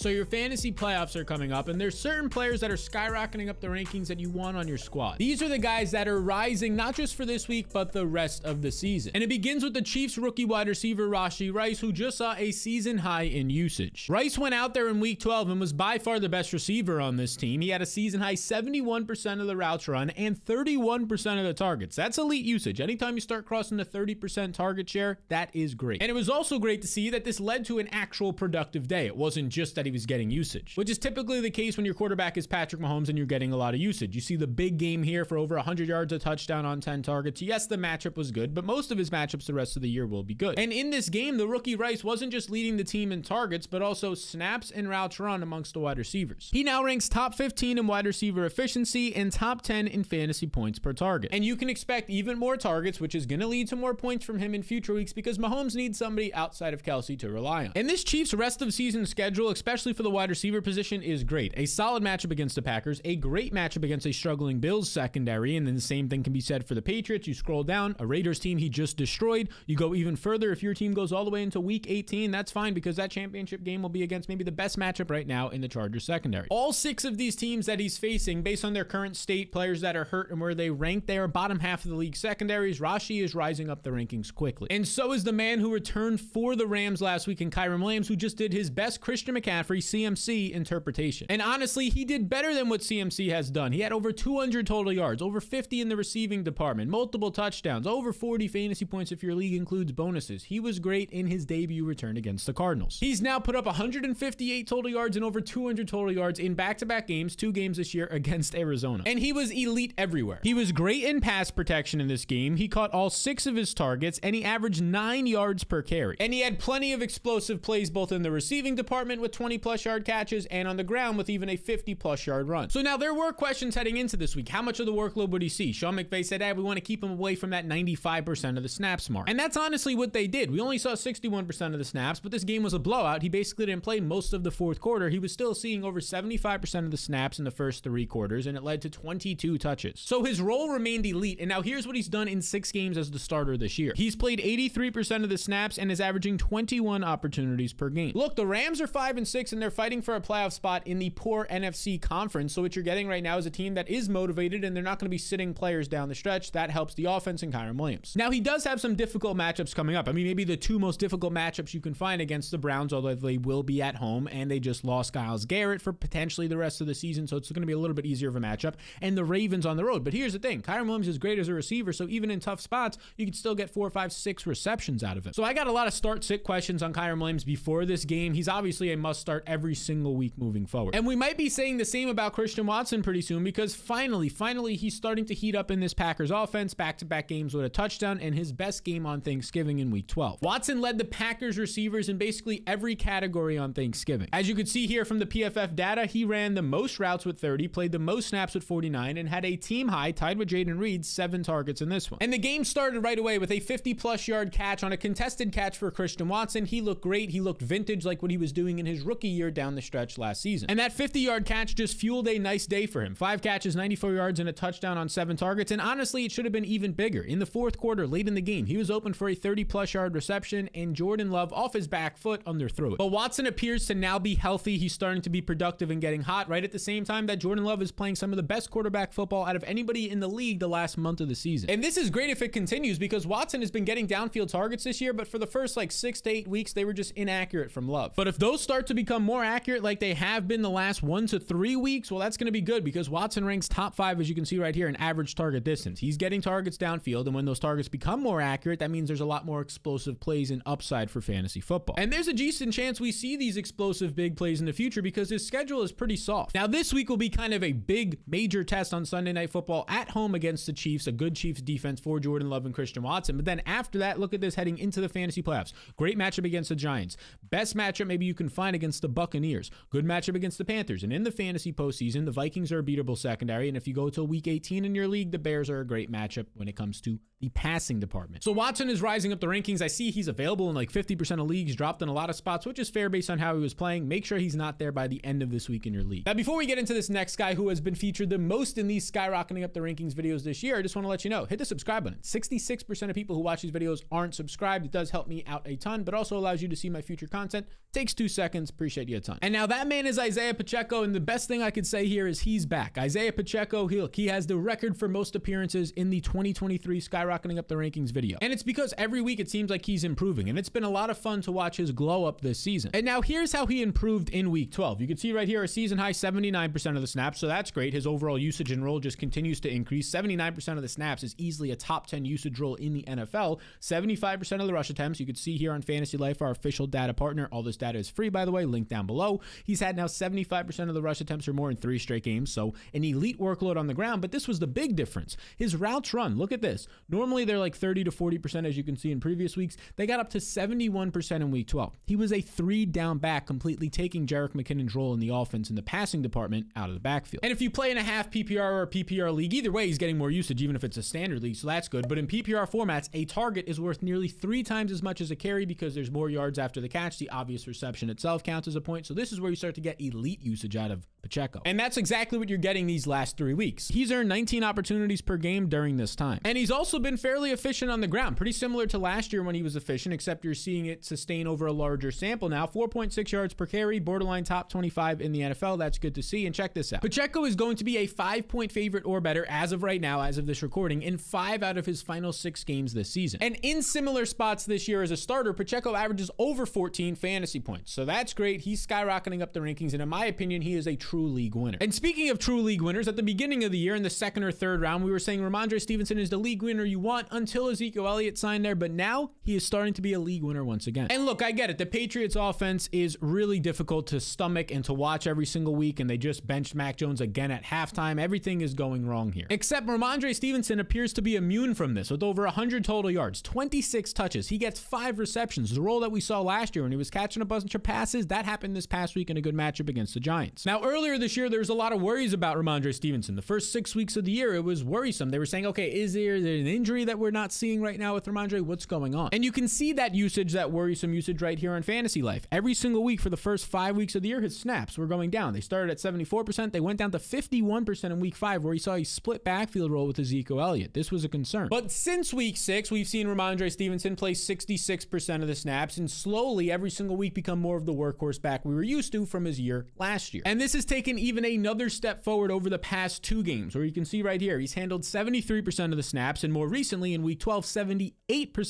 So your fantasy playoffs are coming up, and there's certain players that are skyrocketing up the rankings that you want on your squad. These are the guys that are rising not just for this week, but the rest of the season. And it begins with the Chiefs rookie wide receiver Rashee Rice, who just saw a season high in usage. Rice went out there in week 12 and was by far the best receiver on this team. He had a season high 71% of the routes run and 31% of the targets. That's elite usage. Anytime you start crossing the 30% target share, that is great. And it was also great to see that this led to an actual productive day. It wasn't just that he was getting usage, which is typically the case when your quarterback is Patrick Mahomes and you're getting a lot of usage. You see the big game here for over 100 yards, a touchdown on 10 targets. Yes, the matchup was good, but most of his matchups the rest of the year will be good. And in this game, the rookie Rice wasn't just leading the team in targets, but also snaps and routes run amongst the wide receivers. He now ranks top 15 in wide receiver efficiency and top 10 in fantasy points per target. And you can expect even more targets, which is going to lead to more points from him in future weeks because Mahomes needs somebody outside of Kelsey to rely on. And this Chiefs rest of season schedule, especially for the wide receiver position, is great. A solid matchup against the Packers, a great matchup against a struggling Bills secondary, and then the same thing can be said for the Patriots. You scroll down, a Raiders team he just destroyed. You go even further, if your team goes all the way into week 18, that's fine because that championship game will be against maybe the best matchup right now in the Chargers secondary. All 6 of these teams that he's facing, based on their current state, players that are hurt and where they rank, they are bottom half of the league secondaries. Rashee is rising up the rankings quickly. And so is the man who returned for the Rams last week in Kyren Williams, who just did his best Christian McCaffrey CMC interpretation. And honestly, he did better than what CMC has done. He had over 200 total yards, over 50 in the receiving department, multiple touchdowns, over 40 fantasy points if your league includes bonuses. He was great in his debut return against the Cardinals. He's now put up 158 total yards and over 200 total yards in back-to-back games, 2 games this year against Arizona. And he was elite everywhere. He was great in pass protection in this game. He caught all 6 of his targets and he averaged 9 yards per carry. And he had plenty of explosive plays both in the receiving department with 20-plus yard catches and on the ground with even a 50-plus yard run. So now there were questions heading into this week. How much of the workload would he see? Sean McVay said, hey, we want to keep him away from that 95% of the snaps mark. And that's honestly what they did. We only saw 61% of the snaps, but this game was a blowout. He basically didn't play most of the fourth quarter. He was still seeing over 75% of the snaps in the first 3 quarters, and it led to 22 touches. So his role remained elite, and now here's what he's done in 6 games as the starter this year. He's played 83% of the snaps and is averaging 21 opportunities per game. Look, the Rams are 5-6, and they're fighting for a playoff spot in the poor NFC conference, so what you're getting right now is a team that is motivated, and they're not going to be sitting players down the stretch. That helps the offense and Kyren Williams. Now, he does have some difficult matchups coming up. I mean, maybe the 2 most difficult matchups you can find against the Browns, although they will be at home, and they just lost Myles Garrett for potentially the rest of the season, so it's going to be a little bit easier of a matchup, and the Ravens on the road. But here's the thing. Kyren Williams is great as a receiver, so even in tough spots, you can still get 4, 5, 6 receptions out of him. So I got a lot of start-sit questions on Kyren Williams before this game. He's obviously a must-start every single week moving forward. And we might be saying the same about Christian Watson pretty soon because finally, he's starting to heat up in this Packers offense. Back-to-back games with a touchdown and his best game on Thanksgiving in week 12. Watson led the Packers receivers in basically every category on Thanksgiving. As you could see here from the PFF data, he ran the most routes with 30, played the most snaps with 49, and had a team high, tied with Jaden Reed, 7 targets in this one. And the game started right away with a 50-plus yard catch on a contested catch for Christian Watson. He looked great. He looked vintage like what he was doing in his rookie year down the stretch last season. And that 50-yard catch just fueled a nice day for him. 5 catches, 94 yards, and a touchdown on 7 targets. And honestly, it should have been even bigger. In the fourth quarter, late in the game, he was open for a 30-plus yard reception, and Jordan Love, off his back foot, underthrew it. But Watson appears to now be healthy. He's starting to be productive and getting hot right at the same time that Jordan Love is playing some of the best quarterback football out of anybody in the league the last month of the season. And this is great if it continues because Watson has been getting downfield targets this year, but for the first 6 to 8 weeks, they were just inaccurate from Love. But if those start to become more accurate like they have been the last 1 to 3 weeks, well, that's going to be good because Watson ranks top 5, as you can see right here, in average target distance. He's getting targets downfield, and when those targets become more accurate, that means there's a lot more explosive plays and upside for fantasy football. And there's a decent chance we see these explosive big plays in the future because his schedule is pretty soft. Now, this week will be kind of a big, major test on Sunday Night Football at home against the Chiefs, a good Chiefs defense for Jordan Love and Christian Watson. But then after that, look at this heading into the fantasy playoffs. Great matchup against the Giants. Best matchup maybe you can find against the Buccaneers. Good matchup against the Panthers. And in the fantasy postseason, the Vikings are a beatable secondary. And if you go to week 18 in your league, the Bears are a great matchup when it comes to the passing department. So Watson is rising up the rankings. I see he's available in 50% of leagues, dropped in a lot of spots, which is fair based on how he was playing. Make sure he's not there by the end of this week in your league. Now, before we get into this next guy who has been featured the most in these skyrocketing up the rankings videos this year, I just want to let you know, hit the subscribe button. 66% of people who watch these videos aren't subscribed. It does help me out a ton, but also allows you to see my future content. Takes 2 seconds. Appreciate appreciate you a ton. And now that man is Isaiah Pacheco, and the best thing I could say here is he's back. Isaiah Pacheco, he has the record for most appearances in the 2023 Skyrocketing Up the Rankings video. And it's because every week it seems like he's improving, and it's been a lot of fun to watch his glow up this season. And now here's how he improved in week 12. You can see right here a season high 79% of the snaps, so that's great. His overall usage and role just continues to increase. 79% of the snaps is easily a top 10 usage role in the NFL. 75% of the rush attempts. You can see here on Fantasy Life, our official data partner. All this data is free, by the way, link down below. He's had now 75% of the rush attempts or more in 3 straight games, so an elite workload on the ground. But this was the big difference. His routes run, look at this. Normally they're like 30 to 40%, as you can see in previous weeks. They got up to 71% in week 12. He was a 3 down back, completely taking Jerick McKinnon's role in the offense in the passing department out of the backfield. And if you play in a half PPR or a PPR league, either way, he's getting more usage, even if it's a standard league, so that's good. But in PPR formats, a target is worth nearly 3 times as much as a carry because there's more yards after the catch. The obvious reception itself counts as a point. So this is where you start to get elite usage out of Pacheco. And that's exactly what you're getting these last 3 weeks. He's earned 19 opportunities per game during this time. And he's also been fairly efficient on the ground, pretty similar to last year when he was efficient, except you're seeing it sustain over a larger sample now. 4.6 yards per carry, borderline top 25 in the NFL. That's good to see. And check this out. Pacheco is going to be a 5-point favorite or better as of right now, as of this recording, in 5 out of his final 6 games this season. And in similar spots this year as a starter, Pacheco averages over 14 fantasy points. So that's great. He's skyrocketing up the rankings, and in my opinion, he is a true league winner. And speaking of true league winners, at the beginning of the year in the 2nd or 3rd round, we were saying Ramondre Stevenson is the league winner you want until Ezekiel Elliott signed there, but now he is starting to be a league winner once again. And look, I get it. The Patriots offense is really difficult to stomach and to watch every single week, and they just benched Mac Jones again at halftime. Everything is going wrong here. Except Ramondre Stevenson appears to be immune from this with over 100 total yards, 26 touches. He gets 5 receptions. The role that we saw last year when he was catching a bunch of passes, that happened this past week in a good matchup against the Giants. Now, earlier this year, there was a lot of worries about Ramondre Stevenson. The first 6 weeks of the year, it was worrisome. They were saying, okay, is there an injury that we're not seeing right now with Ramondre? What's going on? And you can see that usage, that worrisome usage right here on Fantasy Life. Every single week for the first 5 weeks of the year, his snaps were going down. They started at 74%. They went down to 51% in week 5, where he saw a split backfield role with Ezekiel Elliott. This was a concern. But since week 6, we've seen Ramondre Stevenson play 66% of the snaps and slowly every single week become more of the workhorse back we were used to from his year last year. And this has taken even another step forward over the past 2 games, where you can see right here, he's handled 73% of the snaps, and more recently in week 12, 78%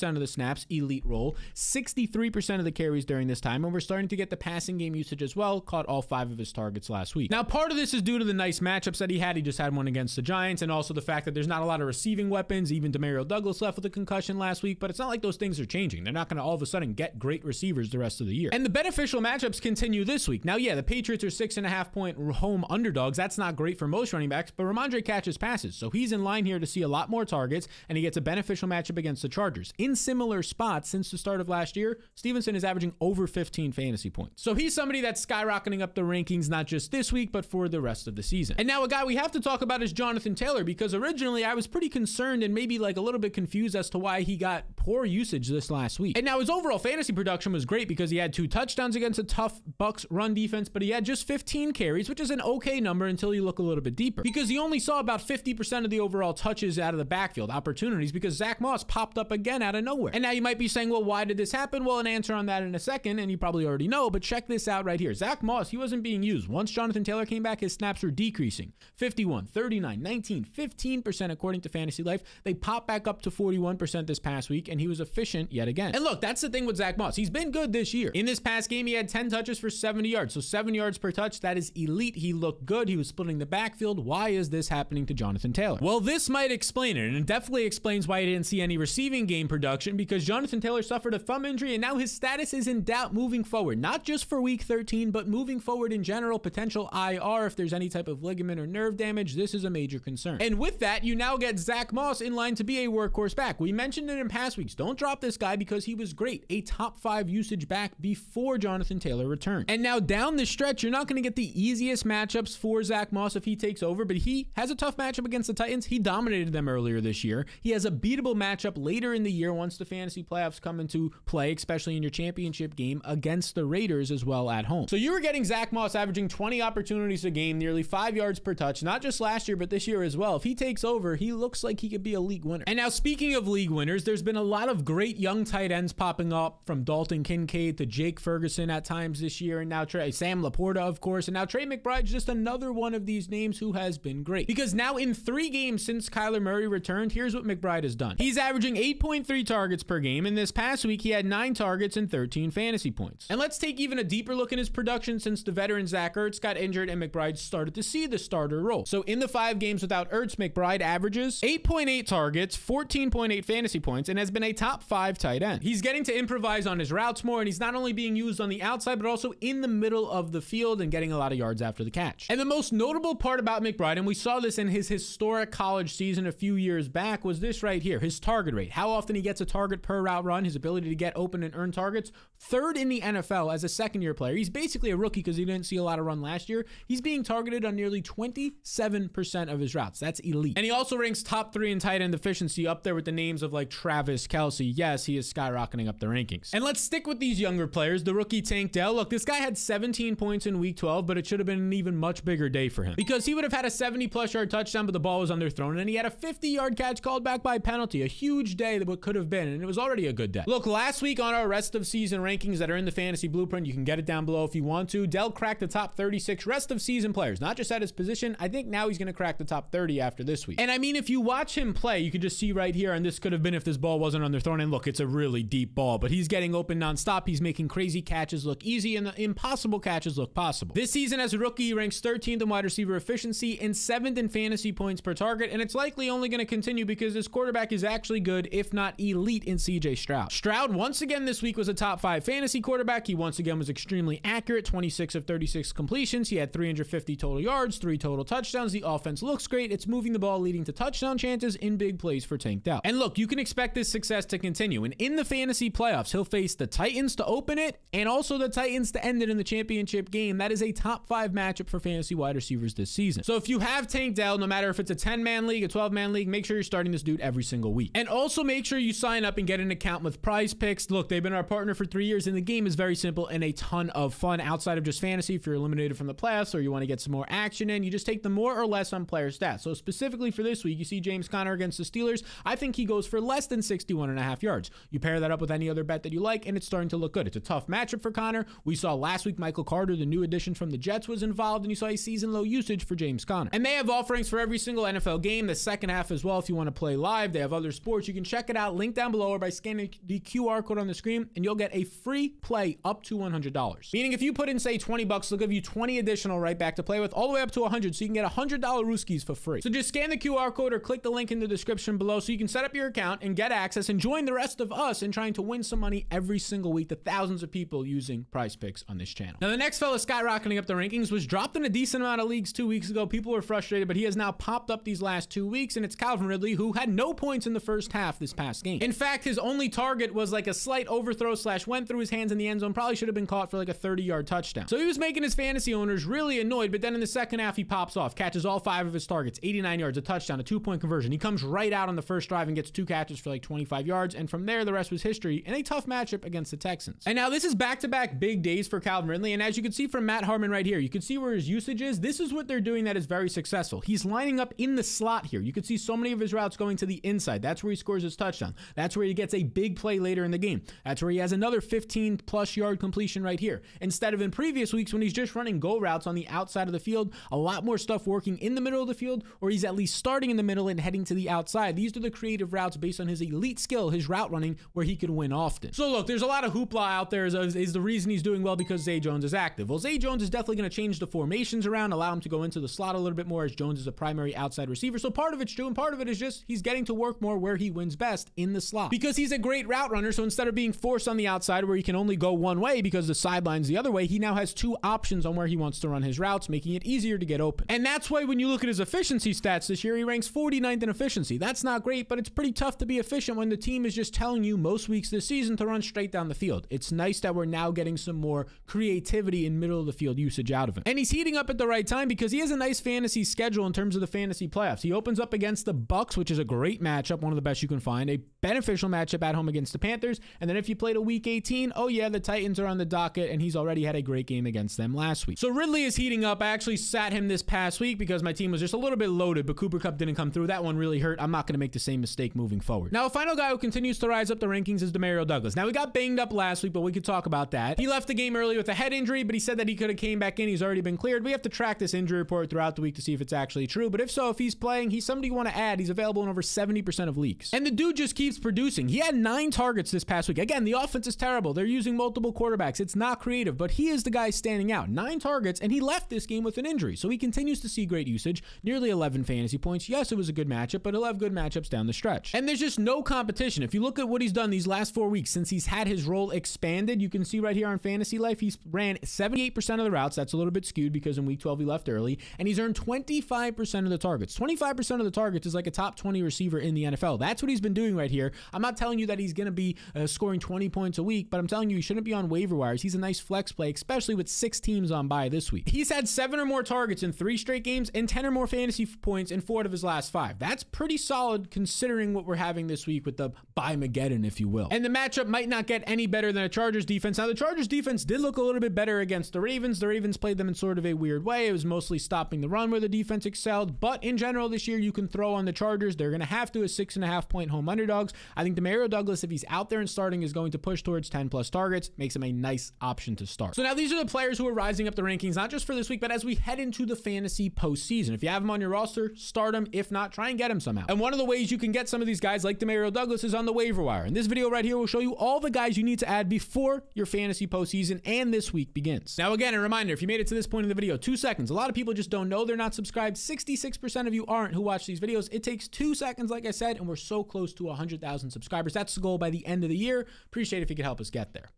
of the snaps, elite role, 63% of the carries during this time, and we're starting to get the passing game usage as well, caught all 5 of his targets last week. Now, part of this is due to the nice matchups that he had. He just had one against the Giants, and also the fact that there's not a lot of receiving weapons. Even Demario Douglas left with a concussion last week, but it's not like those things are changing. They're not going to all of a sudden get great receivers the rest of the year. And the beneficial matchups continue this week. Now, yeah, the Patriots are 6.5-point home underdogs. That's not great for most running backs, but Ramondre catches passes, so he's in line here to see a lot more targets, and he gets a beneficial matchup against the Chargers. In similar spots since the start of last year, Stevenson is averaging over 15 fantasy points. So he's somebody that's skyrocketing up the rankings, not just this week, but for the rest of the season. And now a guy we have to talk about is Jonathan Taylor, because originally I was pretty concerned and maybe like a little bit confused as to why he got poor usage this last week. And now his overall fantasy production was great because he had 2 touchdowns against a tough Bucs run defense, but he had just 15 carries, which is an okay number until you look a little bit deeper, because he only saw about 50% of the overall touches out of the backfield opportunities because Zach Moss popped up again out of nowhere. And now you might be saying, well, why did this happen? Well, an answer on that in a second, and you probably already know, but check this out right here. Zach Moss, he wasn't being used. Once Jonathan Taylor came back, his snaps were decreasing. 51, 39, 19, 15% according to Fantasy Life. They popped back up to 41% this past week, and he was efficient yet again. And look, that's the thing with Zach Moss. He's been good this year. In this past game, he had 10 touches for 70 yards. So 7 yards per touch. That is elite. He looked good. He was splitting the backfield. Why is this happening to Jonathan Taylor? Well, this might explain it, and it definitely explains why he didn't see any receiving game production, because Jonathan Taylor suffered a thumb injury, and now his status is in doubt moving forward. Not just for week 13, but moving forward in general, potential IR if there's any type of ligament or nerve damage. This is a major concern. And with that, you now get Zach Moss in line to be a workhorse back. We mentioned it in past weeks. Don't drop this guy because he was great. A top 5 usage back before Jonathan Taylor returned. And now down the stretch, you're not going to get the easiest matchups for Zach Moss if he takes over, but he has a tough matchup against the Titans. He dominated them earlier this year. He has a beatable matchup later in the year once the fantasy playoffs come into play, especially in your championship game against the Raiders as well at home. So you were getting Zach Moss averaging 20 opportunities a game, nearly 5 yards per touch, not just last year, but this year as well. If he takes over, he looks like he could be a league winner. And now speaking of league winners, there's been a lot of great young tight ends popping up, from Dalton Kincaid to Jake Ferguson at times this year, and now Sam Laporta, of course, and now Trey McBride's just another one of these names who has been great. Because now in 3 games since Kyler Murray returned, here's what McBride has done. He's averaging 8.3 targets per game, and this past week he had 9 targets and 13 fantasy points. And let's take even a deeper look at his production since the veteran Zach Ertz got injured and McBride started to see the starter role. So in the 5 games without Ertz, McBride averages 8.8 targets, 14.8 fantasy points, and has been a top 5 tight end. He's getting to improvise on his routes more, and he's not only being used on the outside, but also in the middle of the field and getting a lot of yards after the catch. And the most notable part about McBride, and we saw this in his historic college season a few years back, was this right here, his target rate. How often he gets a target per route run, his ability to get open and earn targets. 3rd in the NFL as a second-year player. He's basically a rookie because he didn't see a lot of run last year. He's being targeted on nearly 27% of his routes. That's elite. And he also ranks top 3 in tight end efficiency, up there with the names of like Travis Kelce. Yes, he is skyrocketing up the rankings. And let's stick with these younger players. The rookie Tank Dell. Look, this guy had 17 points in week 12, but it should have been an even much bigger day for him, because he would have had a 70+ yard touchdown, but the ball was underthrown, and he had a 50-yard catch called back by penalty. A huge day that what could have been, and it was already a good day. Look, last week on our rest of season rankings that are in the fantasy blueprint, you can get it down below if you want to. Dell cracked the top 36 rest of season players, not just at his position. I think now he's going to crack the top 30 after this week. And I mean, if you watch him play, you could just see right here, and this could have been if this ball wasn't underthrown. And look, it's a really deep ball, but he's getting open nonstop. He's making crazy catches look easy, and the impossible catches look possible. This season as a rookie, he ranks 13th in wide receiver efficiency and 7th in fantasy points per target, and it's likely only going to continue because this quarterback is actually good, if not elite, in CJ Stroud. Stroud, once again this week, was a top 5 fantasy quarterback. He once again was extremely accurate, 26 of 36 completions. He had 350 total yards, 3 total touchdowns. The offense looks great. It's moving the ball, leading to touchdown chances in big plays for Tank Dell. And look, you can expect this success to continue. And in the fantasy playoffs, he'll face the Titans to open it and also the Titans to end it in the championship game. That is a top 5 matchup for fantasy wide receivers this season. So if you have Tank Dell, no matter if it's a 10-man league, a 12-man league, make sure you're starting this dude every single week. And also make sure you sign up and get an account with Prize Picks. Look, they've been our partner for 3 years, and the game is very simple and a ton of fun outside of just fantasy. If you're eliminated from the playoffs or you want to get some more action in, you just take the more or less on player stats. So specifically for this week, you see James Conner against the Steelers. I think he goes for less than 61.5 yards. You pair that up with any other bet that you like, and it's starting to look good. It's a tough matchup for Conner. We saw last week Michael Carter, the new addition from the Jets, was involved, and you saw a season low usage for James Conner. And they have offerings for every single NFL game, the second half as well. If you want to play live, they have other sports. You can check it out. Link down below or by scanning the QR code on the screen, and you'll get a free play up to $100. Meaning if you put in, say, 20 bucks, they'll give you 20 additional right back to play with, all the way up to 100, so you can get $100 Rooskies for free. So just scan the QR code or click the link in the description below so you can set up your account and get access and join the rest of us in trying to win some money every single week, the thousands of people using Prize Picks on this channel. Now, the next fella skyrocketing up the rankings was dropped in a decent amount of leagues 2 weeks ago. People were frustrated, but he has now popped up these last 2 weeks, and it's Calvin Ridley, who had no points in the first half this past game. In fact, his only target was like a slight overthrow / went through his hands in the end zone. Probably should have been caught for like a 30-yard touchdown. So he was making his fantasy owners really annoyed, but then in the second half, he pops off, catches all 5 of his targets, 89 yards, a touchdown, a 2-point conversion. He comes right out on the first drive and gets 2 catches for like 25 yards, and from there, the rest was history in a tough matchup against the Texans. And now this is back-to-back big days for Calvin Ridley, and as you can see from Matt Harmon right here, you can see where his usage is. This is what they're doing that is very successful. He's lining up in the slot here. You can see so many of his routes going to the inside. That's where he scores his touchdown. That's where he gets a big play later in the game. That's where he has another 15+ yard completion right here. Instead of in previous weeks when he's just running go routes on the outside of the field, a lot more stuff working in the middle of the field, or he's at least starting in the middle and heading to the outside. These are the creative routes based on his elite skill, his route running, where he could win often. So look, there's a lot of hoopla out there. Is the reason he's doing well because Zay Jones is active? Well, Zay Jones is definitely going to change the formations around, allow him to go into the slot a little bit more, as Jones is a primary outside receiver. So part of it's true, and part of it is just he's getting to work more where he wins best, in the slot, because he's a great route runner. So instead of being forced on the outside where he can only go one way because the sideline's the other way, he now has 2 options on where he wants to run his routes, making it easier to get open. And that's why when you look at his efficiency stats this year, he ranks 49th in efficiency. That's not great, but it's pretty tough to be efficient when the team is just telling you most weeks this season to run straight down the field. It's nice that we're now getting some more creativity in middle of the field usage out of him. And he's heating up at the right time because he has a nice fantasy schedule in terms of the fantasy playoffs. He opens up against the Bucks, which is a great matchup, one of the best you can find, a beneficial matchup at home against the Panthers. And then if you played a week 18, oh yeah, the Titans are on the docket, and he's already had a great game against them last week. So Ridley is heating up. I actually sat him this past week because my team was just a little bit loaded, but Cooper Kupp didn't come through. That one really hurt. I'm not going to make the same mistake moving forward. Now, a final final guy who continues to rise up the rankings is Demario Douglas. Now, we got banged up last week, but we could talk about that. He left the game early with a head injury, but he said that he could have came back in. He's already been cleared. We have to track this injury report throughout the week to see if it's actually true. But if so, if he's playing, he's somebody you want to add. He's available in over 70% of leagues. And the dude just keeps producing. He had 9 targets this past week. Again, the offense is terrible. They're using multiple quarterbacks. It's not creative, but he is the guy standing out. 9 targets, and he left this game with an injury. So he continues to see great usage, nearly 11 fantasy points. Yes, it was a good matchup, but he'll have good matchups down the stretch. And there's just no competition. If you look at what he's done these last 4 weeks since he's had his role expanded, you can see right here on Fantasy Life, he's ran 78% of the routes. That's a little bit skewed because in week 12 he left early, and he's earned 25% of the targets. 25% of the targets is like a top 20 receiver in the NFL. That's what he's been doing right here. I'm not telling you that he's going to be scoring 20 points a week, but I'm telling you, he shouldn't be on waiver wires. He's a nice flex play, especially with 6 teams on bye this week. He's had 7 or more targets in 3 straight games and 10 or more fantasy points in 4 of his last 5. That's pretty solid considering what we're having this week with the bye-mageddon, if you will. And the matchup might not get any better than a Chargers defense. Now, the Chargers defense did look a little bit better against the Ravens. The Ravens played them in sort of a weird way. It was mostly stopping the run where the defense excelled. But in general, this year, you can throw on the Chargers. They're going to have to as 6.5-point home underdogs. I think Demario Douglas, if he's out there and starting, is going to push towards 10+ targets. Makes him a nice option to start. So now these are the players who are rising up the rankings, not just for this week, but as we head into the fantasy postseason. If you have him on your roster, start him. If not, try and get him somehow. And one of the ways you can get some of these guys like Demario Douglas is on the waiver wire. And this video right here will show you all the guys you need to add before your fantasy postseason and this week begins. Now, again, a reminder, if you made it to this point in the video, 2 seconds. A lot of people just don't know they're not subscribed. 66% of you aren't who watch these videos. It takes 2 seconds, like I said, and we're so close to 100,000 subscribers. That's the goal by the end of the year. Appreciate it if you could help us get there.